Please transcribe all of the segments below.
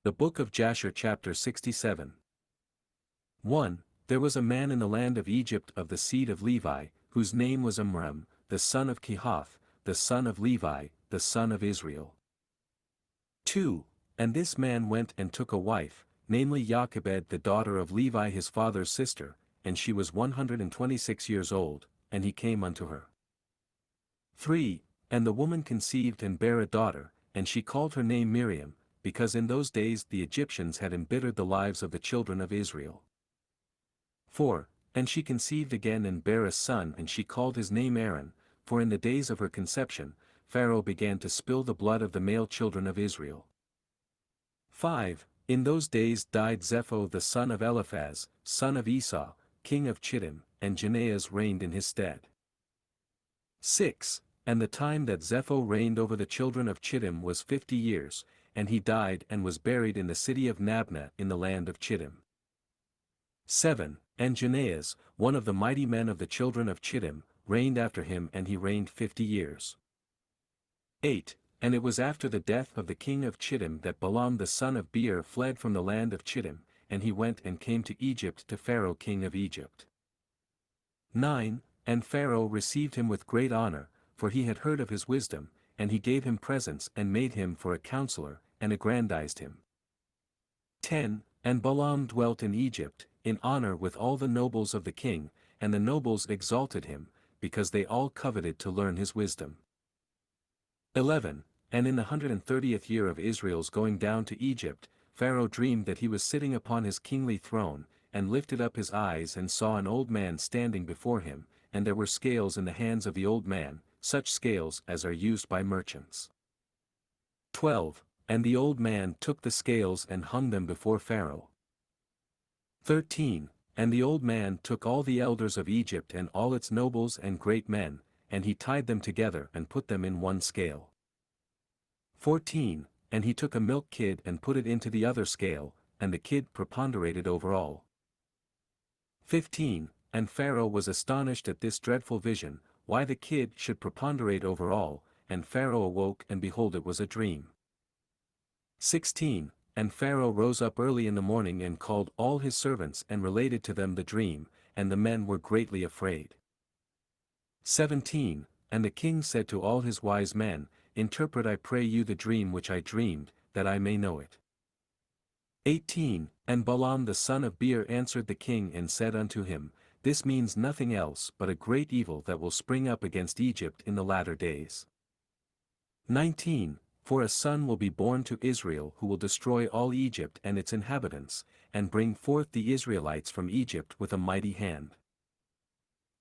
The Book of Jasher chapter 67. 1. There was a man in the land of Egypt of the seed of Levi, whose name was Amram, the son of Kehath, the son of Levi, the son of Israel. 2. And this man went and took a wife, namely Jochebed the daughter of Levi his father's sister, and she was 126 years old, and he came unto her. 3. And the woman conceived and bare a daughter, and she called her name Miriam, because in those days the Egyptians had embittered the lives of the children of Israel. 4. And she conceived again and bare a son, and she called his name Aaron, for in the days of her conception, Pharaoh began to spill the blood of the male children of Israel. 5. In those days died Zepho the son of Eliphaz, son of Esau, king of Chittim, and Janaeas reigned in his stead. 6. And the time that Zepho reigned over the children of Chittim was 50 years, and he died and was buried in the city of Nabna in the land of Chittim. 7. And Janaeas, one of the mighty men of the children of Chittim, reigned after him, and he reigned 50 years. 8. And it was after the death of the king of Chittim that Balaam the son of Beer fled from the land of Chittim, and he went and came to Egypt to Pharaoh king of Egypt. 9. And Pharaoh received him with great honor, for he had heard of his wisdom, and he gave him presents and made him for a counselor, and aggrandized him. 10. And Balaam dwelt in Egypt, in honor with all the nobles of the king, and the nobles exalted him, because they all coveted to learn his wisdom. 11. And in the 130th year of Israel's going down to Egypt, Pharaoh dreamed that he was sitting upon his kingly throne, and lifted up his eyes and saw an old man standing before him, and there were scales in the hands of the old man, such scales as are used by merchants. 12. And the old man took the scales and hung them before Pharaoh. 13. And the old man took all the elders of Egypt and all its nobles and great men, and he tied them together and put them in one scale. 14. And he took a milk kid and put it into the other scale, and the kid preponderated over all. 15. And Pharaoh was astonished at this dreadful vision, why the kid should preponderate over all, and Pharaoh awoke and behold it was a dream. 16. And Pharaoh rose up early in the morning and called all his servants and related to them the dream, and the men were greatly afraid. 17. And the king said to all his wise men, Interpret I pray you the dream which I dreamed, that I may know it. 18. And Balaam the son of Beer answered the king and said unto him, This means nothing else but a great evil that will spring up against Egypt in the latter days. 19. For a son will be born to Israel who will destroy all Egypt and its inhabitants, and bring forth the Israelites from Egypt with a mighty hand.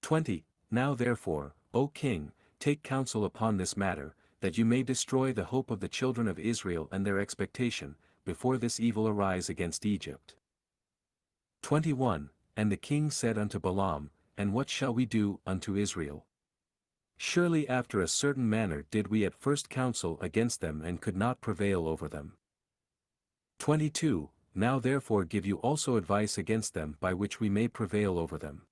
20. Now therefore, O king, take counsel upon this matter, that you may destroy the hope of the children of Israel and their expectation, before this evil arise against Egypt. 21. And the king said unto Balaam, And what shall we do unto Israel? Surely after a certain manner did we at first counsel against them and could not prevail over them. 22. Now therefore give you also advice against them by which we may prevail over them.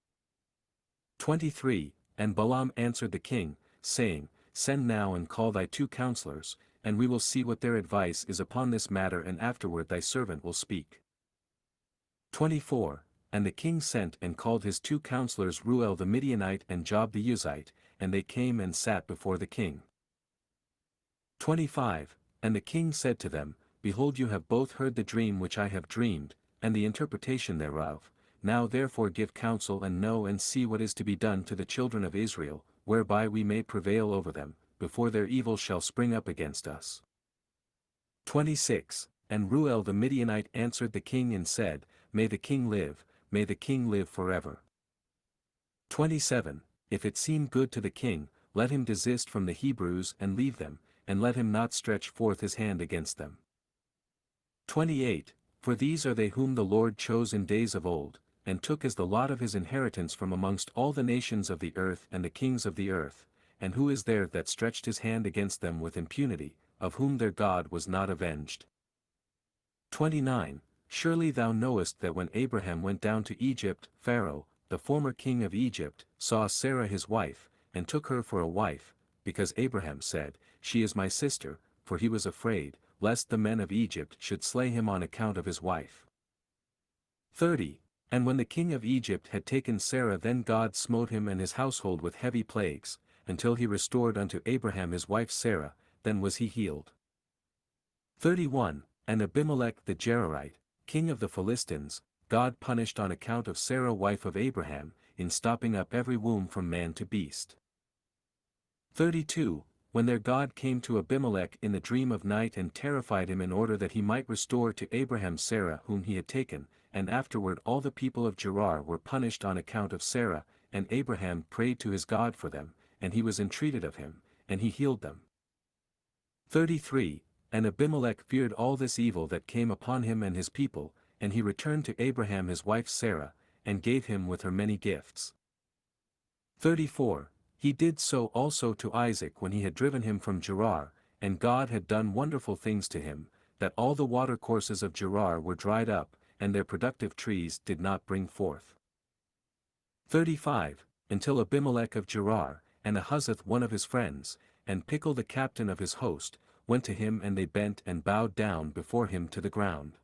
23. And Balaam answered the king, saying, Send now and call thy 2 counselors, and we will see what their advice is upon this matter, and afterward thy servant will speak. 24. And the king sent and called his 2 counselors Ruel the Midianite and Job the Uzite, and they came and sat before the king. 25. And the king said to them, Behold, you have both heard the dream which I have dreamed, and the interpretation thereof. Now therefore give counsel and know and see what is to be done to the children of Israel, whereby we may prevail over them, before their evil shall spring up against us. 26. And Ruel the Midianite answered the king and said, May the king live, may the king live forever. 27. If it seem good to the king, let him desist from the Hebrews and leave them, and let him not stretch forth his hand against them. 28. For these are they whom the Lord chose in days of old, and took as the lot of his inheritance from amongst all the nations of the earth and the kings of the earth, and who is there that stretched his hand against them with impunity, of whom their God was not avenged? 29. Surely thou knowest that when Abraham went down to Egypt, Pharaoh, the former king of Egypt, saw Sarah his wife, and took her for a wife, because Abraham said, She is my sister, for he was afraid, lest the men of Egypt should slay him on account of his wife. 30. And when the king of Egypt had taken Sarah, then God smote him and his household with heavy plagues, until he restored unto Abraham his wife Sarah, then was he healed. 31. And Abimelech the Gerarite, king of the Philistines, God punished on account of Sarah wife of Abraham, in stopping up every womb from man to beast. 32. When their God came to Abimelech in the dream of night and terrified him in order that he might restore to Abraham Sarah whom he had taken, and afterward all the people of Gerar were punished on account of Sarah, and Abraham prayed to his God for them, and he was entreated of him, and he healed them. 33. And Abimelech feared all this evil that came upon him and his people, and he returned to Abraham his wife Sarah, and gave him with her many gifts. 34. He did so also to Isaac when he had driven him from Gerar, and God had done wonderful things to him, that all the watercourses of Gerar were dried up, and their productive trees did not bring forth. 35. Until Abimelech of Gerar, and Ahuzzath one of his friends, and Pichol the captain of his host, went to him, and they bent and bowed down before him to the ground.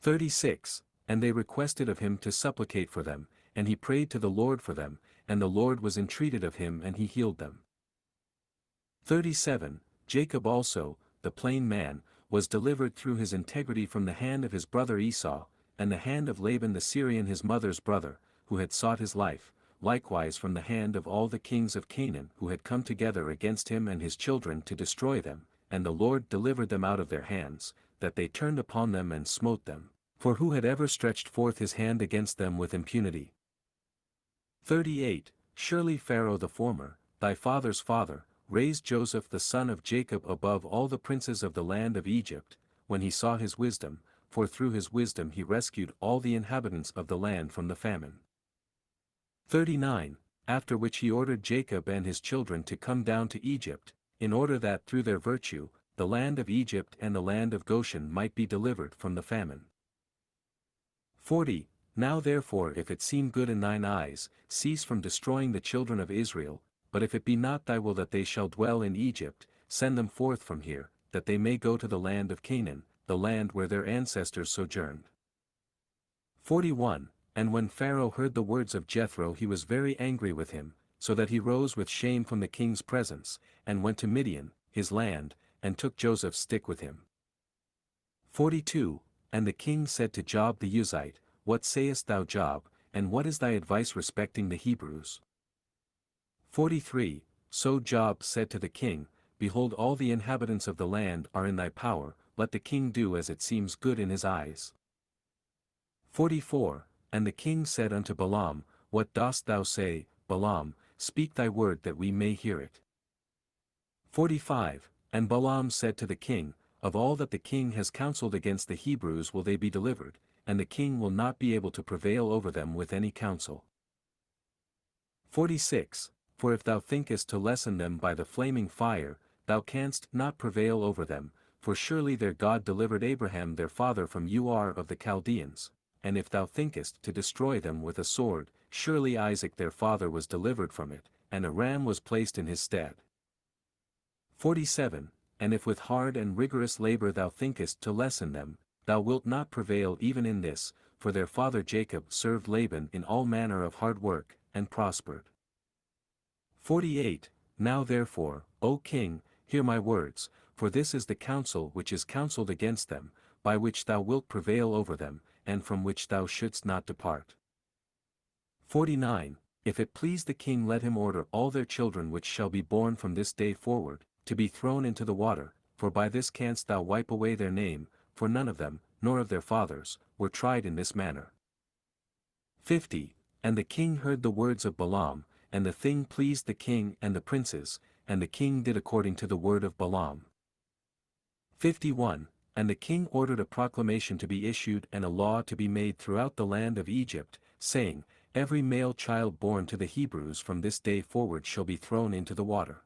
36. And they requested of him to supplicate for them, and he prayed to the Lord for them, and the Lord was entreated of him and he healed them. 37. Jacob also, the plain man, was delivered through his integrity from the hand of his brother Esau, and the hand of Laban the Syrian his mother's brother, who had sought his life, likewise from the hand of all the kings of Canaan who had come together against him and his children to destroy them, and the Lord delivered them out of their hands, that they turned upon them and smote them, for who had ever stretched forth his hand against them with impunity? 38. Surely Pharaoh the former, thy father's father, raised Joseph the son of Jacob above all the princes of the land of Egypt, when he saw his wisdom, for through his wisdom he rescued all the inhabitants of the land from the famine. 39. After which he ordered Jacob and his children to come down to Egypt, in order that through their virtue, the land of Egypt and the land of Goshen might be delivered from the famine. 40. Now therefore if it seem good in thine eyes, cease from destroying the children of Israel, but if it be not thy will that they shall dwell in Egypt, send them forth from here, that they may go to the land of Canaan, the land where their ancestors sojourned. 41. And when Pharaoh heard the words of Jethro he was very angry with him, so that he rose with shame from the king's presence, and went to Midian, his land, and took Joseph's stick with him. 42. And the king said to Job the Uzite, What sayest thou, Job, and what is thy advice respecting the Hebrews? 43. So Job said to the king, Behold, all the inhabitants of the land are in thy power, let the king do as it seems good in his eyes. 44. And the king said unto Balaam, What dost thou say, Balaam? Speak thy word that we may hear it. 45. And Balaam said to the king, Of all that the king has counseled against the Hebrews will they be delivered, and the king will not be able to prevail over them with any counsel. 46. For if thou thinkest to lessen them by the flaming fire, thou canst not prevail over them, for surely their God delivered Abraham their father from Ur of the Chaldeans, and if thou thinkest to destroy them with a sword, surely Isaac their father was delivered from it, and a ram was placed in his stead. 47. And if with hard and rigorous labor thou thinkest to lessen them, thou wilt not prevail even in this, for their father Jacob served Laban in all manner of hard work, and prospered. 48. Now therefore, O king, hear my words, for this is the counsel which is counselled against them, by which thou wilt prevail over them, and from which thou shouldst not depart. 49. If it please the king, let him order all their children which shall be born from this day forward, to be thrown into the water, for by this canst thou wipe away their name, for none of them, nor of their fathers, were tried in this manner. 50. And the king heard the words of Balaam, and the thing pleased the king and the princes, and the king did according to the word of Balaam. 51. And the king ordered a proclamation to be issued and a law to be made throughout the land of Egypt, saying, Every male child born to the Hebrews from this day forward shall be thrown into the water.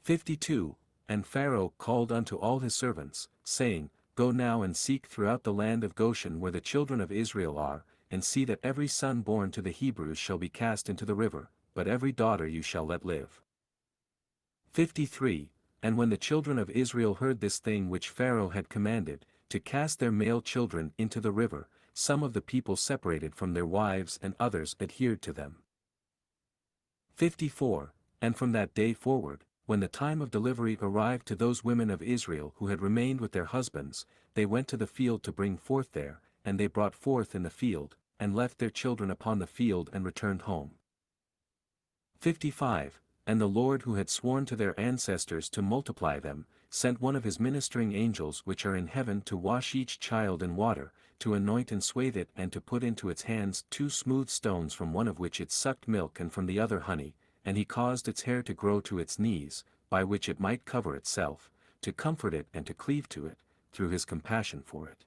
52. And Pharaoh called unto all his servants, saying, Go now and seek throughout the land of Goshen where the children of Israel are, and see that every son born to the Hebrews shall be cast into the river, but every daughter you shall let live. 53. And when the children of Israel heard this thing which Pharaoh had commanded, to cast their male children into the river, some of the people separated from their wives and others adhered to them. 54. And from that day forward, when the time of delivery arrived to those women of Israel who had remained with their husbands, they went to the field to bring forth there, and they brought forth in the field, and left their children upon the field and returned home. 55. And the Lord who had sworn to their ancestors to multiply them, sent one of his ministering angels which are in heaven to wash each child in water, to anoint and swathe it and to put into its hands 2 smooth stones from one of which it sucked milk and from the other honey, and he caused its hair to grow to its knees, by which it might cover itself, to comfort it and to cleave to it, through his compassion for it.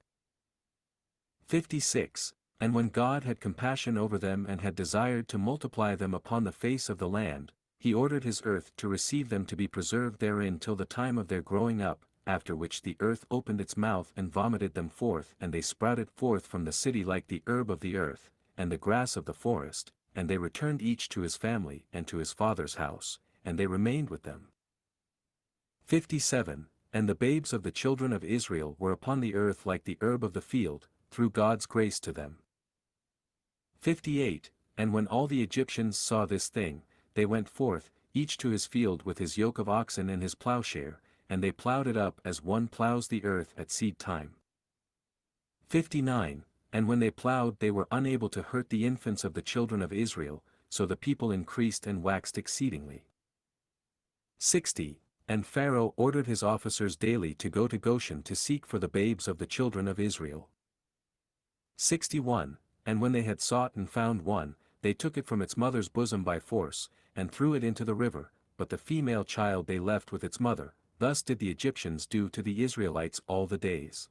56. And when God had compassion over them and had desired to multiply them upon the face of the land, he ordered his earth to receive them to be preserved therein till the time of their growing up, after which the earth opened its mouth and vomited them forth, and they sprouted forth from the city like the herb of the earth, and the grass of the forest, and they returned each to his family and to his father's house, and they remained with them. 57. And the babes of the children of Israel were upon the earth like the herb of the field, through God's grace to them. 58. And when all the Egyptians saw this thing, they went forth, each to his field with his yoke of oxen and his plowshare, and they plowed it up as one plows the earth at seed time. 59. And when they plowed they were unable to hurt the infants of the children of Israel, so the people increased and waxed exceedingly. 60. And Pharaoh ordered his officers daily to go to Goshen to seek for the babes of the children of Israel. 61. And when they had sought and found one, they took it from its mother's bosom by force, and threw it into the river, but the female child they left with its mother. Thus did the Egyptians do to the Israelites all the days.